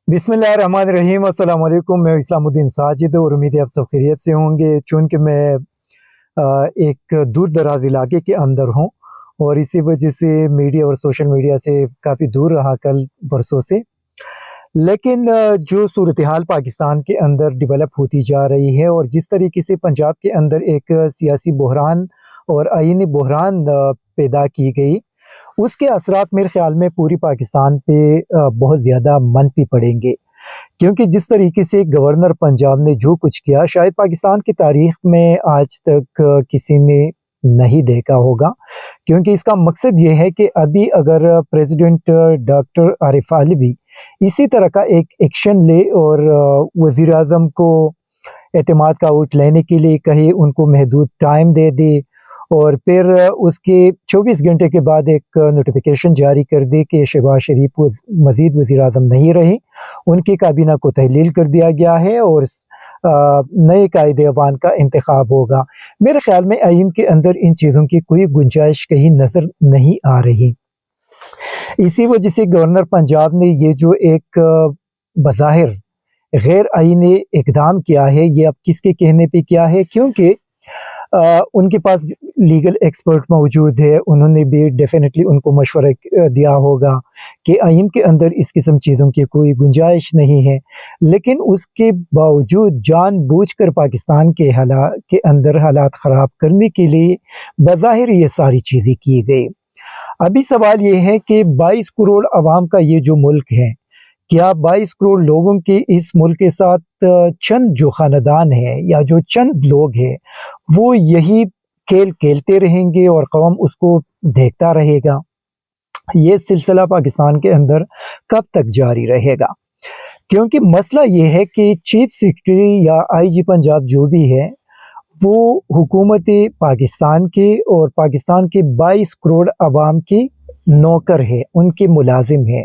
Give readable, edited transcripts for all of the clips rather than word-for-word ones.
बिस्मिल्लाहिर्रहमानिर्रहीम। अस्सलाम वालेकुम। मैं इस्लामुद्दीन साजिद और उम्मीद है आप सब खैरियत से होंगे। चूँकि मैं एक दूर दराज इलाके के अंदर हूँ और इसी वजह से मीडिया और सोशल मीडिया से काफ़ी दूर रहा कल परसों से। लेकिन जो सूरत हाल पाकिस्तान के अंदर डेवलप होती जा रही है और जिस तरीके से पंजाब के अंदर एक सियासी बहरान और आईनी बहरान पैदा की गई, उसके असरात मेरे ख्याल में पूरी पाकिस्तान पे बहुत ज़्यादा मनफी पड़ेंगे। क्योंकि जिस तरीके से गवर्नर पंजाब ने जो कुछ किया, शायद पाकिस्तान की तारीख में आज तक किसी ने नहीं देखा होगा। क्योंकि इसका मकसद ये है कि अभी अगर प्रेसिडेंट डॉक्टर आरिफ अलवी इसी तरह का एक एक्शन ले और वज़ीर आज़म को एतमाद का वोट लेने के लिए कहे, उनको महदूद टाइम दे दे और फिर उसके 24 घंटे के बाद एक नोटिफिकेशन जारी कर दे कि शहबाज शरीफ को मज़ीद वज़ीर आज़म नहीं रहे, उनकी काबीना को तहलील कर दिया गया है और नए कायदे अवान का इंतखाब होगा। मेरे ख्याल में आइन के अंदर इन चीज़ों की कोई गुंजाइश कहीं नज़र नहीं आ रही। इसी वजह से गवर्नर पंजाब ने ये जो एक बज़ाहिर गैर आईनी इक़दाम किया है, ये अब किसके कहने पे किया है? क्योंकि उनके पास लीगल एक्सपर्ट मौजूद है, उन्होंने भी डेफिनेटली उनको मशवरा दिया होगा कि आइन के अंदर इस किस्म चीज़ों की कोई गुंजाइश नहीं है। लेकिन उसके बावजूद जानबूझकर पाकिस्तान के अंदर हालात ख़राब करने के लिए बज़ाहिर ये सारी चीज़ें की गई। अभी सवाल ये है कि 22 करोड़ अवाम का ये जो मुल्क है, क्या 22 करोड़ लोगों के इस मुल्क के साथ चंद जो ख़ानदान है या जो चंद लोग हैं वो यही खेल खेलते रहेंगे और कौम उसको देखता रहेगा? ये सिलसिला पाकिस्तान के अंदर कब तक जारी रहेगा? क्योंकि मसला ये है कि चीफ सेक्रेटरी या आईजी पंजाब जो भी है वो हुकूमत पाकिस्तान के और पाकिस्तान के 22 करोड़ अवाम की नौकर है, उनके मुलाजिम है।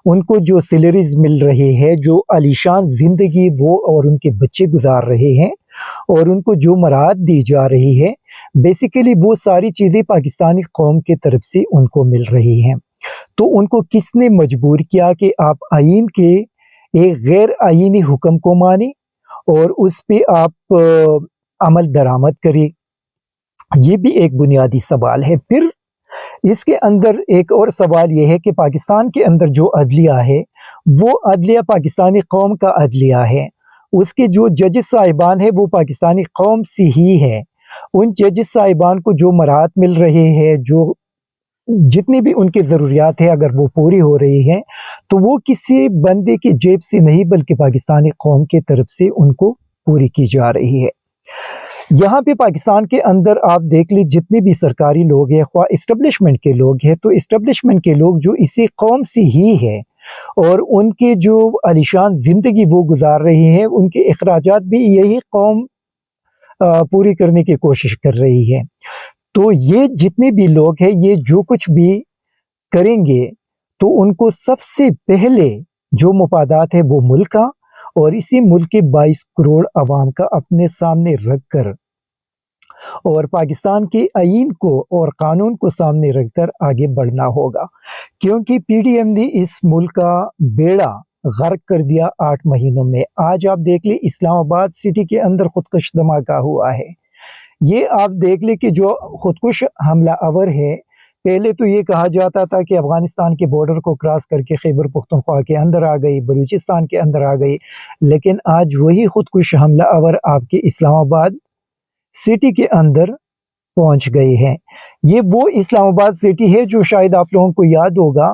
उनको जो सैलरीज मिल रही है, जो आलीशान ज़िंदगी वो और उनके बच्चे गुजार रहे हैं और उनको जो मराहत दी जा रही है, बेसिकली वो सारी चीज़ें पाकिस्तानी कौम की तरफ से उनको मिल रही हैं। तो उनको किसने मजबूर किया कि आप आइन के एक गैर आइनी हुक्म को माने और उस पे आप अमल दरामद करें? ये भी एक बुनियादी सवाल है। फिर इसके अंदर एक और सवाल ये है कि पाकिस्तान के अंदर जो अदलिया है वो अदलिया पाकिस्तानी कौम का अदलिया है। उसके जो जजेस साहिबान है वो पाकिस्तानी कौम से ही है। उन जजेस साहिबान को जो मराहत मिल रहे हैं, जो जितनी भी उनकी ज़रूरियात है, अगर वो पूरी हो रही हैं तो वो किसी बंदे की जेब से नहीं बल्कि पाकिस्तानी कौम की तरफ से उनको पूरी की जा रही है। यहाँ पे पाकिस्तान के अंदर आप देख लीजिए, जितने भी सरकारी लोग हैं, ख्वाह इस्टेब्लिशमेंट के लोग हैं, तो इस्टेब्लिशमेंट के लोग जो इसी कौम से ही है और उनके जो आलीशान ज़िंदगी वो गुजार रहे हैं, उनके अखराजात भी यही कौम पूरी करने की कोशिश कर रही है। तो ये जितने भी लोग हैं, ये जो कुछ भी करेंगे तो उनको सबसे पहले जो मफादात है वो मुल्क का और इसी मुल्क के 22 करोड़ अवाम का अपने सामने रख कर और पाकिस्तान के आइन को और कानून को सामने रख कर आगे बढ़ना होगा। क्योंकि पीडीएम ने इस मुल्क का बेड़ा गर्क कर दिया 8 महीनों में। आज आप देख ले, इस्लामाबाद सिटी के अंदर खुदकुश धमाका हुआ है। ये आप देख ले कि जो खुदकुश हमला आवर है, पहले तो ये कहा जाता था कि अफ़गानिस्तान के बॉर्डर को क्रॉस करके खैबर पख्तूनख्वा के अंदर आ गई, बलूचिस्तान के अंदर आ गई, लेकिन आज वही खुदकुश हमला आवर आपके इस्लामाबाद सिटी के अंदर पहुंच गए हैं। ये वो इस्लामाबाद सिटी है जो शायद आप लोगों को याद होगा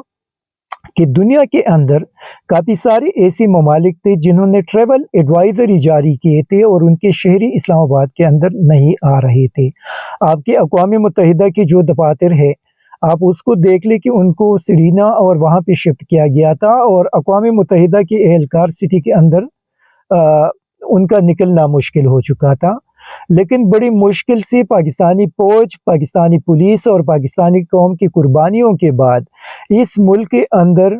कि दुनिया के अंदर काफ़ी सारे ऐसे ममालिक थे जिन्होंने ट्रैवल एडवाइज़री जारी किए थे और उनके शहरी इस्लामाबाद के अंदर नहीं आ रहे थे। आपके अक़वाम मुत्तहिदा की जो दफातर है, आप उसको देख लें कि उनको सीरीना और वहाँ पे शिफ्ट किया गया था और अक़वाम मुत्तहिदा के एहलकार सिटी के अंदर उनका निकलना मुश्किल हो चुका था। लेकिन बड़ी मुश्किल से पाकिस्तानी फ़ौज, पाकिस्तानी पुलिस और पाकिस्तानी कौम की कुर्बानियों के बाद इस मुल्क के अंदर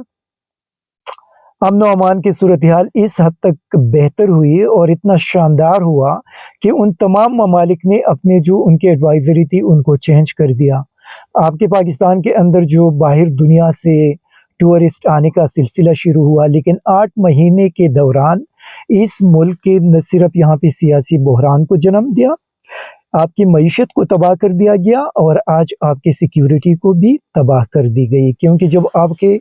अमन व अमान की सूरत हाल इस हद तक बेहतर हुई और इतना शानदार हुआ कि उन तमाम ममालिक ने अपने जो उनकी एडवाइज़री थी उनको चेंज कर दिया। आपके पाकिस्तान के अंदर जो बाहर दुनिया से टूरिस्ट आने का सिलसिला शुरू हुआ, लेकिन 8 महीने के दौरान इस मुल्क के न सिर्फ यहाँ पे सियासी बहरान को जन्म दिया, आपकी मईशत को तबाह कर दिया गया और आज आपकी सिक्योरिटी को भी तबाह कर दी गई। क्योंकि जब आपके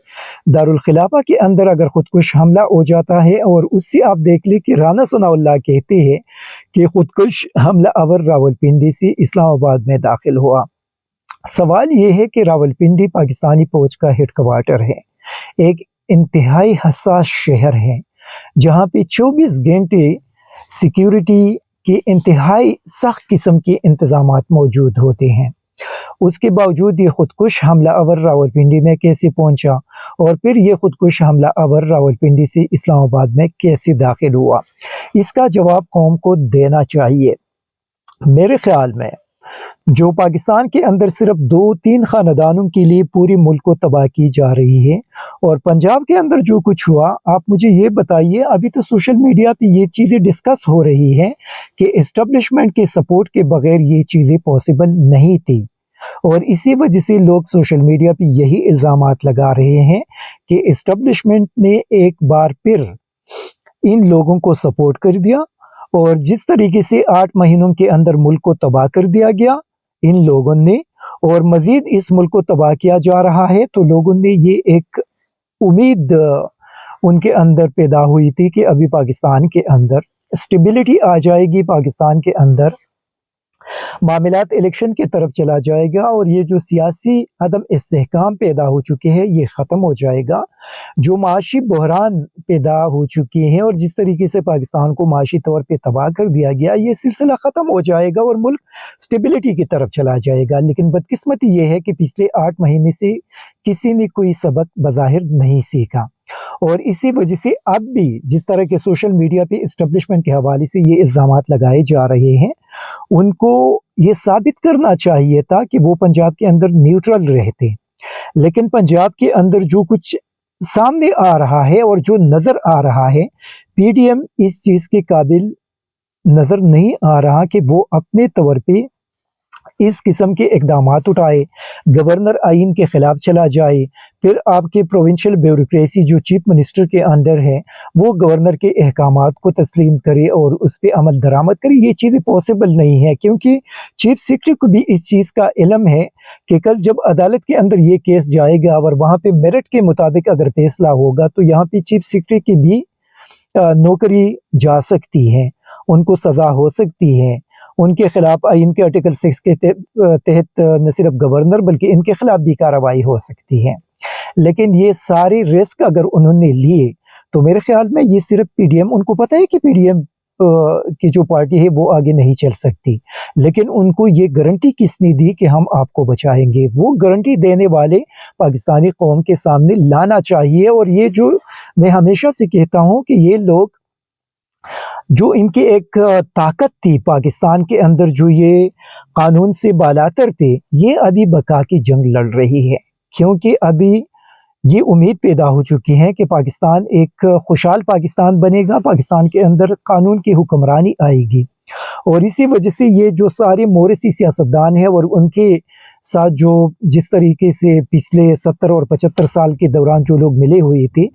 दारुल खिलाफा के अंदर अगर खुदकुश हमला हो जाता है, और उससे आप देख लें कि राना सनाउल्लाह कहते हैं कि खुदकुश हमला अवर रावलपिंडी से इस्लामाबाद में दाखिल हुआ। सवाल ये है कि रावलपिंडी पाकिस्तानी फौज का हेडक्वार्टर है, एक इंतहाई हसास शहर है जहाँ पे 24 घंटे सिक्योरिटी के इंतहाई सख्त किस्म के इंतजामात मौजूद होते हैं। उसके बावजूद ये खुदकुश हमला अवर रावलपिंडी में कैसे पहुंचा, और फिर ये खुदकुश हमला अवर रावलपिंडी से इस्लामाबाद में कैसे दाखिल हुआ, इसका जवाब कौम को देना चाहिए। मेरे ख्याल में जो पाकिस्तान के अंदर सिर्फ 2-3 ख़ानदानों के लिए पूरी मुल्क को तबाह की जा रही है, और पंजाब के अंदर जो कुछ हुआ, आप मुझे ये बताइए, अभी तो सोशल मीडिया पे ये चीज़ें डिस्कस हो रही हैं कि इस्टेब्लिशमेंट के सपोर्ट के बगैर ये चीज़ें पॉसिबल नहीं थी, और इसी वजह से लोग सोशल मीडिया पे यही इल्ज़ामात लगा रहे हैं कि इस्टेब्लिशमेंट ने एक बार फिर इन लोगों को सपोर्ट कर दिया, और जिस तरीके से 8 महीनों के अंदर मुल्क को तबाह कर दिया गया इन लोगों ने, और मज़ीद इस मुल्क को तबाह किया जा रहा है, तो लोगों ने ये एक उम्मीद उनके अंदर पैदा हुई थी कि अभी पाकिस्तान के अंदर स्टेबिलिटी आ जाएगी, पाकिस्तान के अंदर मामलात इलेक्शन की तरफ चला जाएगा, और ये जो सियासी अदम इस्तेहकाम पैदा हो चुके हैं ये ख़त्म हो जाएगा। जो माशी बहरान पैदा हो चुके हैं और जिस तरीके से पाकिस्तान को माशी तौर पे तबाह कर दिया गया, ये सिलसिला ख़त्म हो जाएगा और मुल्क स्टेबिलिटी की तरफ चला जाएगा। लेकिन बदकिस्मती ये है कि पिछले 8 महीने से किसी ने कोई सबक बज़ाहिर नहीं सीखा, और इसी वजह से अब भी जिस तरह के सोशल मीडिया पे इस्टेब्लिशमेंट के हवाले से ये इल्ज़ामात लगाए जा रहे हैं, उनको ये साबित करना चाहिए था कि वो पंजाब के अंदर न्यूट्रल रहते। लेकिन पंजाब के अंदर जो कुछ सामने आ रहा है और जो नज़र आ रहा है, पीडीएम इस चीज़ के काबिल नज़र नहीं आ रहा कि वो अपने तौर पे इस किस्म के इक़दामात उठाए, गवर्नर आइन के ख़िलाफ़ चला जाए, फिर आपके प्रोविंशियल ब्यूरोक्रेसी जो चीफ मिनिस्टर के अंडर है वो गवर्नर के अहकामात को तस्लीम करे और उस पर अमल दरामद करे। ये चीज़ें पॉसिबल नहीं है, क्योंकि चीफ सेक्रेटरी को भी इस चीज़ का इल्म है कि कल जब अदालत के अंदर ये केस जाएगा और वहाँ पे मेरिट के मुताबिक अगर फैसला होगा तो यहाँ पे चीफ सेक्रेटरी की भी नौकरी जा सकती है, उनको सज़ा हो सकती है, उनके खिलाफ आइन के आर्टिकल 6 के तहत न सिर्फ गवर्नर बल्कि इनके खिलाफ भी कार्रवाई हो सकती है। लेकिन ये सारे रिस्क अगर उन्होंने लिए तो मेरे ख्याल में ये सिर्फ पीडीएम, उनको पता है कि पीडीएम की जो पार्टी है वो आगे नहीं चल सकती, लेकिन उनको ये गारंटी किसने दी कि हम आपको बचाएंगे? वो गारंटी देने वाले पाकिस्तानी कौम के सामने लाना चाहिए। और ये जो मैं हमेशा से कहता हूँ कि ये लोग जो इनकी एक ताकत थी पाकिस्तान के अंदर, जो ये कानून से बालातर थे, ये अभी बका की जंग लड़ रही है, क्योंकि अभी ये उम्मीद पैदा हो चुकी है कि पाकिस्तान एक खुशहाल पाकिस्तान बनेगा, पाकिस्तान के अंदर कानून की हुक्मरानी आएगी। और इसी वजह से ये जो सारे मोरसी सियासतदान हैं और उनके साथ जो जिस तरीके से पिछले 70 और 75 साल के दौरान जो लोग मिले हुए थे,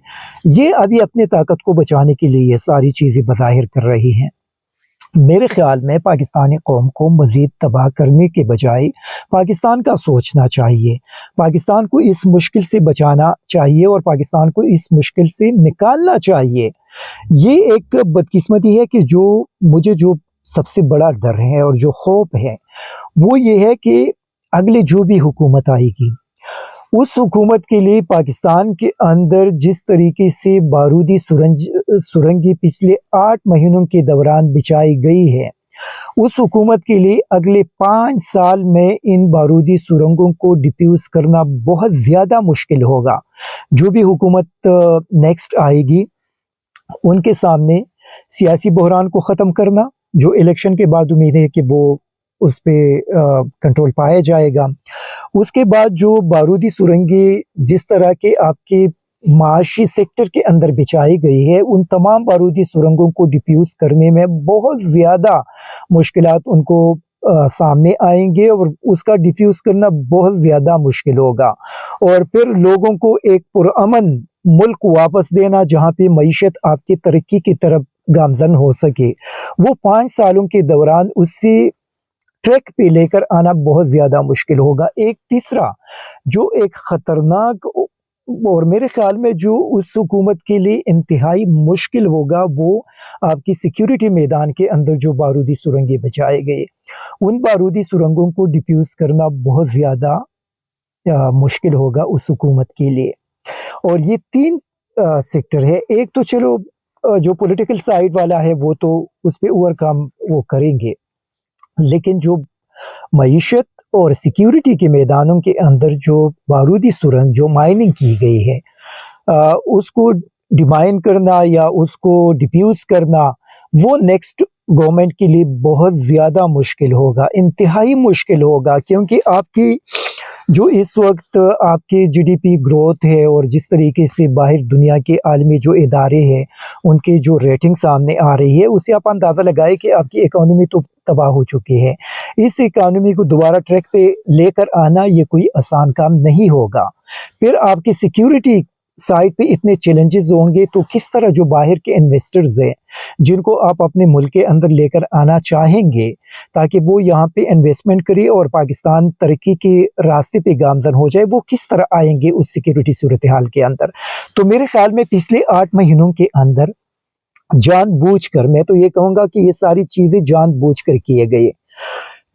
ये अभी अपने ताकत को बचाने के लिए ये सारी चीज़ें बज़ाहिर कर रही हैं। मेरे ख्याल में पाकिस्तानी कौम को मज़ीद तबाह करने के बजाय पाकिस्तान का सोचना चाहिए, पाकिस्तान को इस मुश्किल से बचाना चाहिए और पाकिस्तान को इस मुश्किल से निकालना चाहिए। ये एक बदकिस्मती है कि जो मुझे जो सबसे बड़ा डर है और जो खौफ है वो ये है कि अगली जो भी हुकूमत आएगी उस हुकूमत के लिए पाकिस्तान के अंदर जिस तरीके से बारूदी सुरंगी पिछले 8 महीनों के दौरान बिछाई गई है, उस हुकूमत के लिए अगले 5 साल में इन बारूदी सुरंगों को डिफ्यूज़ करना बहुत ज़्यादा मुश्किल होगा। जो भी हुकूमत नेक्स्ट आएगी उनके सामने सियासी बहरान को ख़त्म करना, जो इलेक्शन के बाद उम्मीद है कि वो उस पर कंट्रोल पाया जाएगा। उसके बाद जो बारूदी सुरंगें जिस तरह के आपके माशी सेक्टर के अंदर बिछाई गई है, उन तमाम बारूदी सुरंगों को डिफ्यूज़ करने में बहुत ज़्यादा मुश्किलात उनको सामने आएंगे और उसका डिफ्यूज़ करना बहुत ज़्यादा मुश्किल होगा, और फिर लोगों को एक पुरअमन मुल्क वापस देना जहाँ पे मईशत आपकी तरक्की की तरफ गामजन हो सके, वो 5 सालों के दौरान उसी ट्रैक पे लेकर आना बहुत ज़्यादा मुश्किल होगा। एक तीसरा जो एक ख़तरनाक और मेरे ख़्याल में जो उस हुकूमत के लिए इंतहाई मुश्किल होगा, वो आपकी सिक्योरिटी मैदान के अंदर जो बारूदी सुरंगें बचाए गए, उन बारूदी सुरंगों को डिफ्यूज़ करना बहुत ज़्यादा मुश्किल होगा उस हुकूमत के लिए। और ये 3 सेक्टर है। एक तो चलो जो पॉलिटिकल साइड वाला है वो तो उस पे ओवरकम वो करेंगे, लेकिन जो मईशत और सिक्योरिटी के मैदानों के अंदर जो बारूदी सुरंग जो माइनिंग की गई है, उसको डिमाइन करना या उसको डिफ्यूज़ करना, वो नेक्स्ट गवर्नमेंट के लिए बहुत ज़्यादा मुश्किल होगा, इंतहाई मुश्किल होगा, क्योंकि आपकी जो इस वक्त आपकी जीडीपी ग्रोथ है और जिस तरीके से बाहर दुनिया के आलमी जो इदारे हैं उनके जो रेटिंग सामने आ रही है, उससे आप अंदाज़ा लगाएं कि आपकी इकॉनमी तो तबाह हो चुकी है। इस इकॉनमी को दोबारा ट्रैक पे लेकर आना ये कोई आसान काम नहीं होगा। फिर आपकी सिक्योरिटी साइड पे इतने चैलेंजेस होंगे, तो किस तरह जो बाहर के इन्वेस्टर्स हैं जिनको आप अपने मुल्क के अंदर लेकर आना चाहेंगे ताकि वो यहाँ पे इन्वेस्टमेंट करे और पाकिस्तान तरक्की के रास्ते पे गामजन हो जाए, वो किस तरह आएंगे उस सिक्योरिटी सूरत हाल के अंदर। तो मेरे ख्याल में पिछले 8 महीनों के अंदर जानबूझकर, मैं तो ये कहूँगा कि ये सारी चीज़ें जानबूझकर किए गए,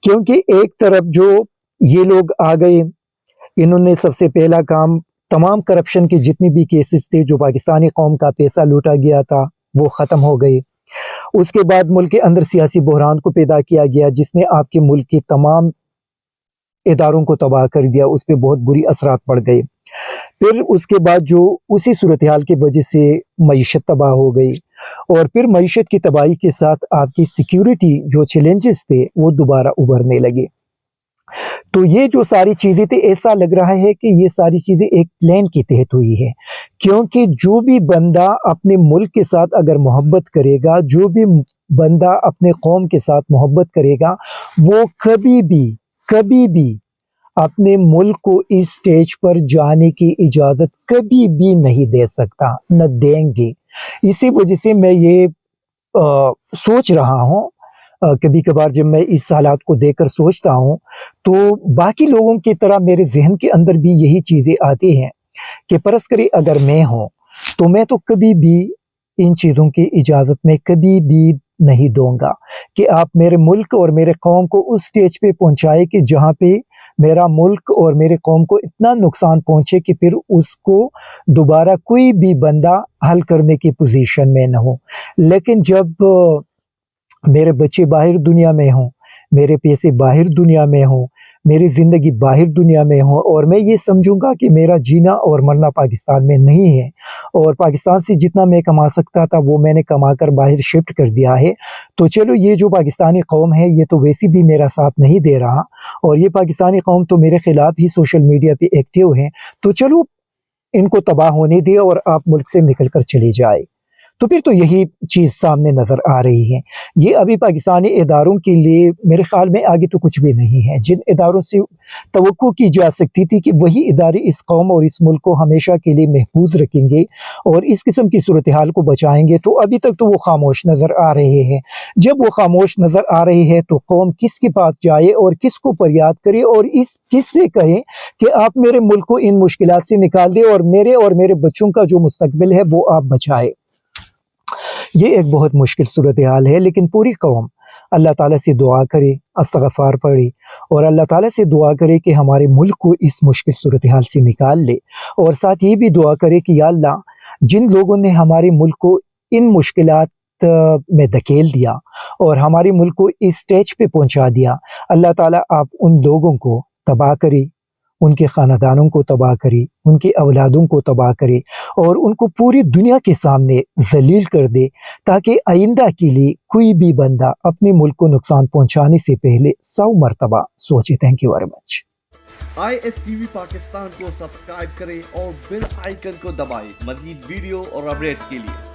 क्योंकि एक तरफ जो ये लोग आ गए, इन्होंने सबसे पहला काम तमाम करप्शन के जितने भी केसेस थे जो पाकिस्तानी कौम का पैसा लूटा गया था वो ख़त्म हो गए। उसके बाद मुल्क के अंदर सियासी बहरान को पैदा किया गया जिसने आपके मुल्क के तमाम इदारों को तबाह कर दिया, उस पर बहुत बुरी असरात पड़ गए। फिर उसके बाद जो उसी सूरत हाल की वजह से मईशत तबाह हो गई, और फिर मईशत की तबाही के साथ आपकी सिक्योरिटी जो चैलेंजेस थे वो दोबारा उभरने लगे। तो ये जो सारी चीज़ें थी, ऐसा लग रहा है कि ये सारी चीज़ें एक प्लान के तहत हुई है, क्योंकि जो भी बंदा अपने मुल्क के साथ अगर मोहब्बत करेगा, जो भी बंदा अपने कौम के साथ मोहब्बत करेगा, वो कभी भी अपने मुल्क को इस स्टेज पर जाने की इजाज़त कभी भी नहीं दे सकता, न देंगे। इसी वजह से मैं ये सोच रहा हूँ, कभी कभार जब मैं इस हालात को देखकर सोचता हूँ तो बाकी लोगों की तरह मेरे जहन के अंदर भी यही चीज़ें आती हैं कि परस करे अगर मैं हूँ तो मैं तो कभी भी इन चीज़ों की इजाज़त में कभी भी नहीं दूंगा कि आप मेरे मुल्क और मेरे कौम को उस स्टेज पे पहुँचाए कि जहाँ पे मेरा मुल्क और मेरे कौम को इतना नुकसान पहुँचे कि फिर उसको दोबारा कोई भी बंदा हल करने की पोजीशन में न हो। लेकिन जब मेरे बच्चे बाहर दुनिया में हों, मेरे पैसे बाहर दुनिया में हों, मेरी ज़िंदगी बाहर दुनिया में हो, और मैं ये समझूंगा कि मेरा जीना और मरना पाकिस्तान में नहीं है, और पाकिस्तान से जितना मैं कमा सकता था वो मैंने कमा कर बाहर शिफ्ट कर दिया है, तो चलो ये जो पाकिस्तानी कौम है ये तो वैसे भी मेरा साथ नहीं दे रहा, और ये पाकिस्तानी कौम तो मेरे ख़िलाफ़ ही सोशल मीडिया पे एक्टिव हैं, तो चलो इनको तबाह होने दिए और आप मुल्क से निकल कर चले जाए। तो फिर तो यही चीज़ सामने नज़र आ रही है। ये अभी पाकिस्तानी इदारों के लिए मेरे ख़्याल में आगे तो कुछ भी नहीं है। जिन इदारों से तवक्को की जा सकती थी कि वही इदारे इस कौम और इस मुल्क को हमेशा के लिए महफूज रखेंगे और इस किस्म की सूरत हाल को बचाएंगे, तो अभी तक तो वो खामोश नज़र आ रहे हैं। जब वो खामोश नज़र आ रहे हैं तो कौम किसके पास जाए और किसको फरियाद करे और इस किससे कहे कि आप मेरे मुल्क को इन मुश्किलात से निकाल दें और मेरे बच्चों का जो मुस्तकबिल है वो आप बचाए। ये एक बहुत मुश्किल सूरत हाल है, लेकिन पूरी कौम अल्लाह ताला से दुआ करे, इस्तग़फ़ार पढ़े और अल्लाह ताला से दुआ करे कि हमारे मुल्क को इस मुश्किल सूरत हाल से निकाल ले, और साथ ये भी दुआ करे कि या अल्लाह, जिन लोगों ने हमारे मुल्क को इन मुश्किलात में धकेल दिया और हमारे मुल्क को इस स्टेज पे पहुंचा दिया, अल्लाह ताला आप उन लोगों को तबाह करे, उनके ख़ानदानों को तबाह करे, उनके औलादों को तबाह करे और उनको पूरी दुनिया के सामने ज़लील कर दे, ताकि आइंदा के लिए कोई भी बंदा अपने मुल्क को नुकसान पहुंचाने से पहले 100 मरतबा सोचे। Thank you very much. ISTV Pakistan को सब्सक्राइब करें और बेल आइकन को दबाएं मज़ीद वीडियो और अपडेट्स के लिए।